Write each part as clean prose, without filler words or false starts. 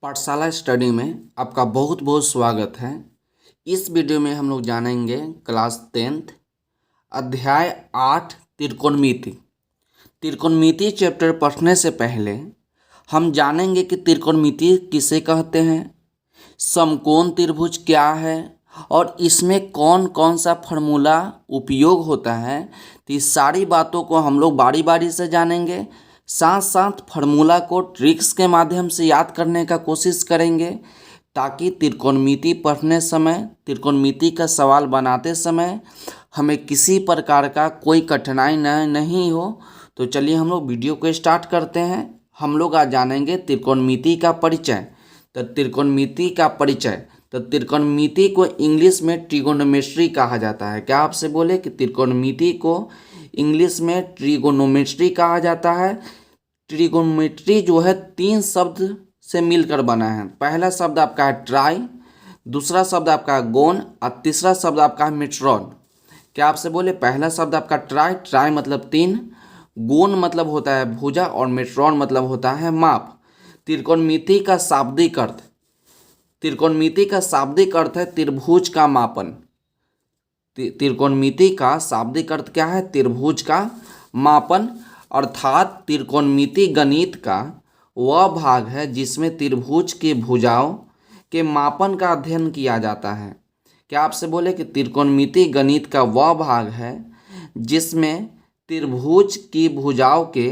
पाठशाला स्टडी में आपका बहुत बहुत स्वागत है। इस वीडियो में हम लोग जानेंगे क्लास 10th अध्याय 8 त्रिकोणमिति। त्रिकोणमिति चैप्टर पढ़ने से पहले हम जानेंगे कि त्रिकोणमिति किसे कहते हैं, समकोण त्रिभुज क्या है और इसमें कौन कौन सा फार्मूला उपयोग होता है। तो इस सारी बातों को हम लोग बारी बारी से जानेंगे। साथ साथ फार्मूला को ट्रिक्स के माध्यम से याद करने का कोशिश करेंगे ताकि त्रिकोणमिति पढ़ने समय, त्रिकोणमिति का सवाल बनाते समय हमें किसी प्रकार का कोई कठिनाई नहीं हो। तो चलिए हम लोग वीडियो को स्टार्ट करते हैं। हम लोग आज जानेंगे त्रिकोणमिति का परिचय। तो त्रिकोणमिति का परिचय, तो त्रिकोणमिति को इंग्लिश में ट्रिगोनोमेट्री कहा जाता है। क्या आपसे बोले कि त्रिकोणमिति को इंग्लिश में ट्रिगोनोमेट्री कहा जाता है। ट्रिगोनोमेट्री जो है 3 शब्द से मिलकर बना है। पहला शब्द आपका है ट्राई, दूसरा शब्द आपका है गोन और तीसरा शब्द आपका है मेट्रॉन। क्या आपसे बोले, पहला शब्द आपका ट्राई, ट्राई मतलब 3, गोन मतलब होता है भुजा और मेट्रॉन मतलब होता है माप। त्रिकोणमिति का शाब्दिक अर्थ, त्रिकोणमिति का शाब्दिक अर्थ है त्रिभुज का मापन। त्रिकोणमिति का शाब्दिक अर्थ क्या है, त्रिभुज का मापन। अर्थात त्रिकोणमिति गणित का वह भाग है जिसमें त्रिभुज की भुजाओं के मापन का अध्ययन किया जाता है। क्या आपसे बोले कि त्रिकोणमिति गणित का वह भाग है जिसमें त्रिभुज की भुजाओं के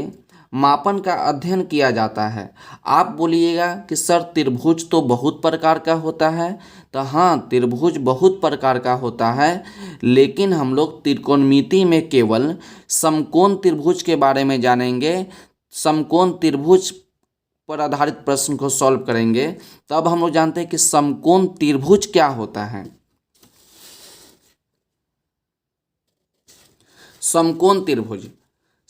मापन का अध्ययन किया जाता है। आप बोलिएगा कि सर त्रिभुज तो बहुत प्रकार का होता है। तो हाँ, त्रिभुज बहुत प्रकार का होता है, लेकिन हम लोग त्रिकोणमिति में केवल समकोण त्रिभुज के बारे में जानेंगे। समकोण त्रिभुज पर आधारित प्रश्न को सॉल्व करेंगे। तब हम लोग जानते हैं कि समकोण त्रिभुज क्या होता है। समकोण त्रिभुज,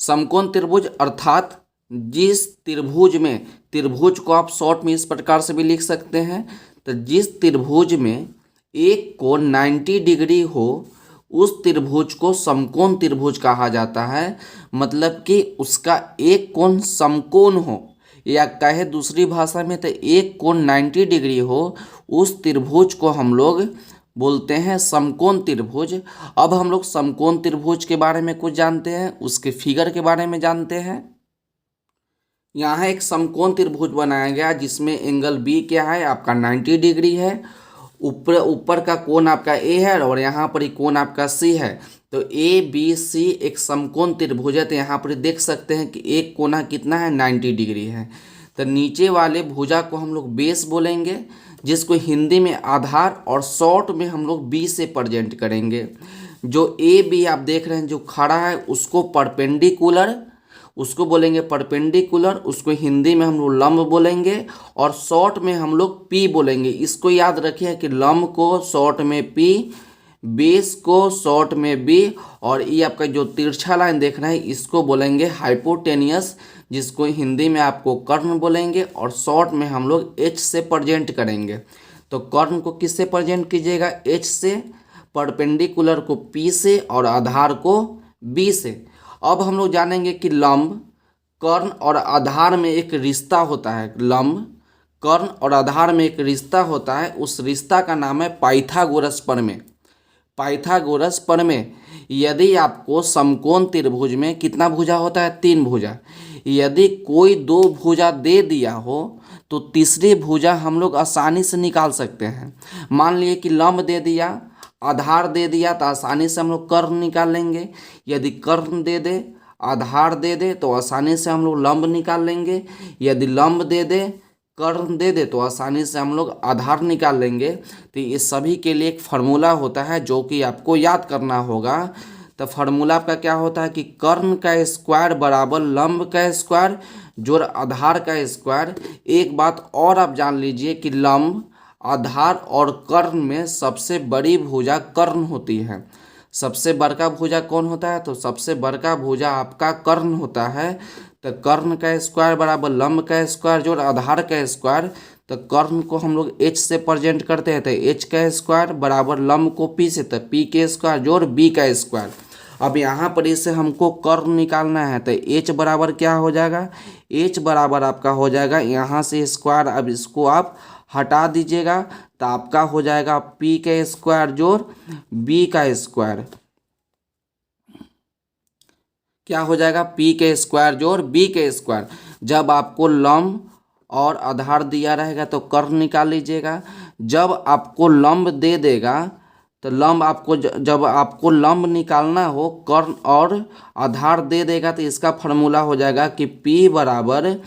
समकोण त्रिभुज अर्थात जिस त्रिभुज में, त्रिभुज को आप शॉर्ट में इस प्रकार से भी लिख सकते हैं, तो जिस त्रिभुज में एक कोण 90 डिग्री हो उस त्रिभुज को समकोण त्रिभुज कहा जाता है। मतलब कि उसका एक कोण समकोण हो, या कहे दूसरी भाषा में तो एक कोण 90 डिग्री हो, उस त्रिभुज को हम लोग बोलते हैं समकोण त्रिभुज। अब हम लोग समकोण त्रिभुज के बारे में कुछ जानते हैं, उसके फिगर के बारे में जानते हैं। यहाँ एक समकोण त्रिभुज बनाया गया जिसमें एंगल बी क्या है आपका 90 डिग्री है। ऊपर का कोण आपका ए है और यहाँ पर ही कोण आपका सी है। तो ए बी सी एक समकोण त्रिभुज है। तो यहाँ पर देख सकते हैं कि एक कोना कितना है, 90 डिग्री है। तो नीचे वाले भुजा को हम लोग बेस बोलेंगे, जिसको हिंदी में आधार और शॉर्ट में हम लोग बी से प्रेजेंट करेंगे। जो ए बी आप देख रहे हैं जो खड़ा है उसको परपेंडिकुलर, उसको बोलेंगे परपेंडिकुलर, उसको हिंदी में हम लोग लंब बोलेंगे और शॉर्ट में हम लोग पी बोलेंगे। इसको याद रखिए कि लंब को शॉर्ट में पी, बेस को शॉर्ट में बी, और ये आपका जो तिरछा लाइन देख रहे हैं इसको बोलेंगे हाइपोटेनियस, जिसको हिंदी में आपको कर्ण बोलेंगे और शॉर्ट में हम लोग एच से प्रेजेंट करेंगे। तो कर्ण को किससे प्रेजेंट कीजिएगा, एच से, परपेंडिकुलर को पी से और आधार को बी से। अब हम लोग जानेंगे कि लंब, कर्ण और आधार में एक रिश्ता होता है। लंब, कर्ण और आधार में एक रिश्ता होता है, उस रिश्ता का नाम है पाइथागोरस प्रमेय। पाइथागोरस प्रमेय, यदि आपको समकोण त्रिभुज में कितना भुजा होता है, 3 भुजा, यदि कोई 2 भुजा दे दिया हो तो तीसरी भुजा हम लोग आसानी से निकाल सकते हैं। मान लिए कि लंब दे दिया, आधार दे दिया, तो आसानी से हम लोग कर्ण निकाल लेंगे। यदि कर्ण दे दे, आधार दे दे तो आसानी से हम लोग लंब निकाल लेंगे। यदि लंब दे दे, कर्ण दे दे तो आसानी से हम लोग आधार निकाल लेंगे। तो ये सभी के लिए एक फार्मूला होता है जो कि आपको याद करना होगा। तो फार्मूला आपका क्या होता है कि कर्ण का स्क्वायर बराबर लंब का स्क्वायर जोड़ आधार का स्क्वायर। एक बात और आप जान लीजिए कि लंब, आधार और कर्ण में सबसे बड़ी भुजा कर्ण होती है। सबसे बड़का भुजा कौन होता है, तो सबसे बड़का भुजा आपका कर्ण होता है। तो कर्ण का स्क्वायर बराबर लंब का स्क्वायर जोड़ आधार का स्क्वायर। तो कर्ण को हम लोग एच से प्रेजेंट करते हैं, तो एच का स्क्वायर बराबर लंब को पी से, तो पी के स्क्वायर जोड़ बी का स्क्वायर। अब यहाँ पर इससे हमको कर्ण निकालना है, तो h बराबर क्या हो जाएगा, h बराबर आपका हो जाएगा यहाँ से स्क्वायर, अब इसको आप हटा दीजिएगा तो आपका हो जाएगा p का स्क्वायर जोड़ b का स्क्वायर, क्या हो जाएगा, p के स्क्वायर जोड़ b के स्क्वायर। जब आपको लंब और आधार दिया रहेगा तो कर्ण निकाल लीजिएगा। जब आपको लंब दे देगा तो लंब आपको जब आपको लंब निकालना हो, कर्ण और आधार दे देगा तो इसका फॉर्मूला हो जाएगा कि p बराबर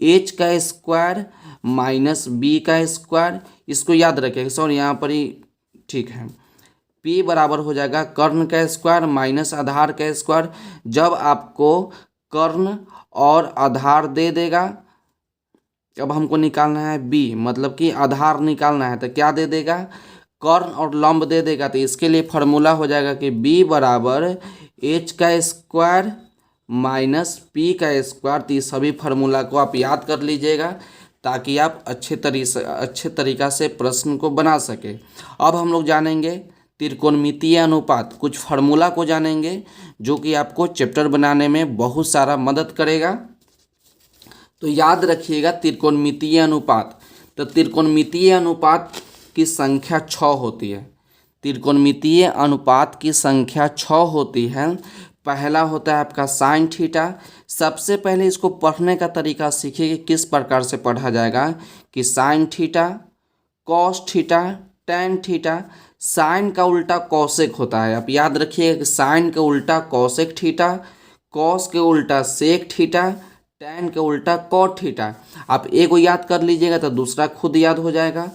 h का स्क्वायर माइनस b का स्क्वायर। इसको याद रखिएगा, सॉरी यहाँ पर ही ठीक है, p बराबर हो जाएगा कर्ण का स्क्वायर माइनस आधार का स्क्वायर। जब आपको कर्ण और आधार दे देगा, अब हमको निकालना है b, मतलब कि आधार निकालना है, तो क्या दे देगा, कर्ण और लंब दे देगा। तो इसके लिए फॉर्मूला हो जाएगा कि b बराबर h का स्क्वायर माइनस p का स्क्वायर। तो इस सभी फार्मूला को आप याद कर लीजिएगा ताकि आप अच्छे तरीक़ा से प्रश्न को बना सके। अब हम लोग जानेंगे त्रिकोणमितीय अनुपात, कुछ फार्मूला को जानेंगे जो कि आपको चैप्टर बनाने में बहुत सारा मदद करेगा। तो याद रखिएगा त्रिकोणमितीय अनुपात, तो त्रिकोणमितीय अनुपात की संख्या 6 होती है। त्रिकोणमितीय अनुपात की संख्या 6 होती है। पहला होता है आपका साइन थीटा। सबसे पहले इसको पढ़ने का तरीका सीखिए कि किस प्रकार से पढ़ा जाएगा, कि sine theta, cos theta, tan theta. Sine का उल्टा कॉसेक होता है, आप याद रखिएगा कि साइन के उल्टा कॉसेक थीटा, कॉस के उल्टा सेक थीटा, टेन के उल्टा कॉट थीटा। आप एक को याद कर लीजिएगा तो दूसरा खुद याद हो जाएगा,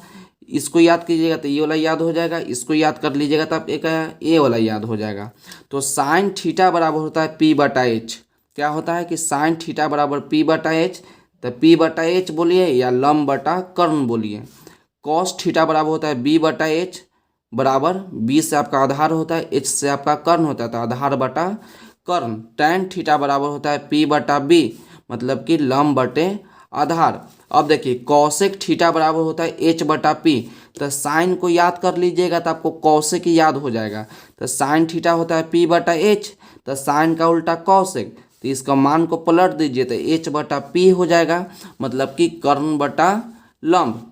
इसको याद कीजिएगा तो ये वाला याद हो जाएगा, इसको याद कर लीजिएगा तो आप एक ए वाला याद हो जाएगा। तो साइन थीटा बराबर होता है p बटा एच। क्या होता है कि साइन थीटा बराबर p बटा एच, तो p बटा एच बोलिए या लंब बटा कर्ण बोलिए। कॉस थीटा बराबर होता है b बटा एच, बराबर b से आपका आधार होता है, h से आपका कर्ण होता है, तो आधार बटा कर्ण। टेन थीटा बराबर होता है p बटा b, मतलब कि लंब बटे आधार। अब देखिए कॉसेक थीटा बराबर होता है h बटा p, तो साइन को याद कर लीजिएगा तो आपको कॉसेक ही याद हो जाएगा। तो साइन थीटा होता है p बटा h, तो साइन का उल्टा कॉसेक, तो इसका मान को पलट दीजिए तो h बटा p हो जाएगा, मतलब कि कर्ण बटा लंब।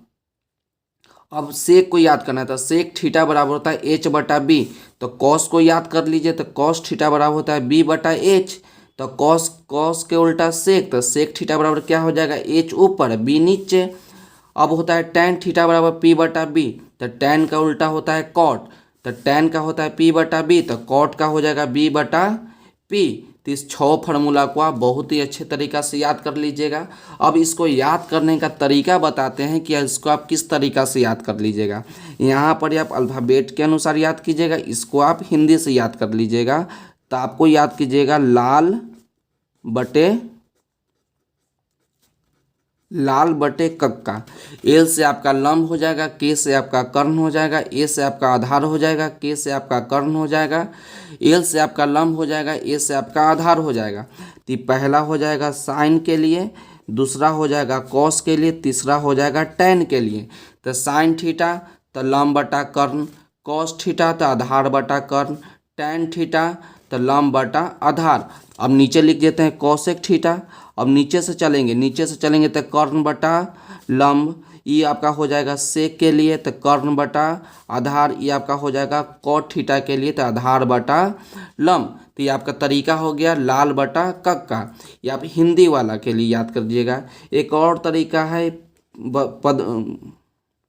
अब सेक को याद करना है, तो सेक थीटा बराबर होता है h बटा b, तो कॉस को याद कर लीजिए तो कॉस थीटा बराबर होता है b बटा h, तो कॉस के उल्टा सेक, तो सेक थीटा बराबर क्या हो जाएगा, h ऊपर b नीचे। अब होता है टेन थीटा बराबर p बटा b, तो टेन का उल्टा होता है कॉट, तो टेन का होता है p बटा b, तो कॉट का हो जाएगा b बटा p। तो इस 6 फार्मूला को आप बहुत ही अच्छे तरीक़ा से याद कर लीजिएगा। अब इसको याद करने का तरीका बताते हैं कि इसको आप किस तरीक़ा से याद कर लीजिएगा। यहाँ पर आप अल्फ़ाबेट के अनुसार याद कीजिएगा, इसको आप हिंदी से याद कर लीजिएगा। तो आपको याद कीजिएगा लाल बटे कक्का। एल से आपका लंब हो जाएगा, के से आपका कर्ण हो जाएगा, ए से आपका आधार हो जाएगा, के से आपका कर्ण हो जाएगा, एल से आपका लंब हो जाएगा, ए से आपका आधार हो जाएगा। तो पहला हो जाएगा साइन के लिए, दूसरा हो जाएगा कॉस के लिए, तीसरा हो जाएगा टेन के लिए। तो साइन थीटा तो लंब बटा कर्ण, कॉस थीटा तो आधार बटा कर्ण, टेन थीटा तो लंब बटा आधार। अब नीचे लिख देते हैं कॉसेक थीटा। अब नीचे से चलेंगे तो कर्ण बटा लंब, ये आपका हो जाएगा सेक के लिए, तो कर्ण बटा आधार, ये आपका हो जाएगा कॉट थीटा के लिए, तो आधार बटा लंब। तो ये आपका तरीका हो गया लाल बटा कक्का। ये आप हिंदी वाला के लिए याद कर दीजिएगा। एक और तरीका है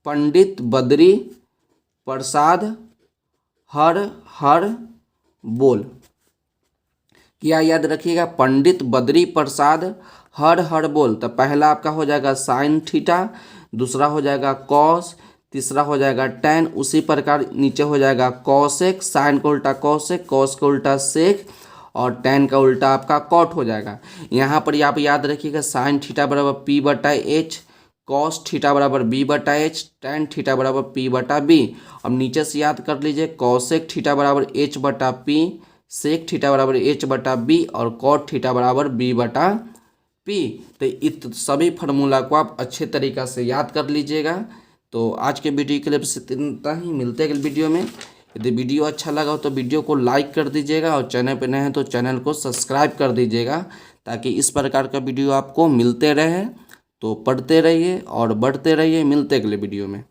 पंडित बद्री प्रसाद हर हर बोल। क्या याद रखिएगा, पंडित बद्री प्रसाद हर हर बोल। तो पहला आपका हो जाएगा साइन थीटा, दूसरा हो जाएगा कॉस, तीसरा हो जाएगा टेन, उसी प्रकार नीचे हो जाएगा कॉसेक, साइन का उल्टा कॉसेक, कॉस का उल्टा सेक और टेन का उल्टा आपका कॉट हो जाएगा। यहाँ पर आप याद रखिएगा साइन थीटा बराबर p बटा एच, कॉस थीटा बराबर b बटा एच, टेन थीटा बराबर p बटा b। अब नीचे से याद कर लीजिए कॉसेक थीटा बराबर h बटा p, सेक थीटा बराबर h बटा b और कॉट थीटा बराबर b बटा p। तो इत सभी फार्मूला को आप अच्छे तरीक़ा से याद कर लीजिएगा। तो आज के वीडियो के लिए बस इतना ही, मिलते हैं अगले वीडियो में। यदि वीडियो अच्छा लगा हो तो वीडियो को लाइक कर दीजिएगा और चैनल पर नए हैं तो चैनल को सब्सक्राइब कर दीजिएगा, ताकि इस प्रकार का वीडियो आपको मिलते रहे। तो पढ़ते रहिए और बढ़ते रहिए, मिलते अगले वीडियो में।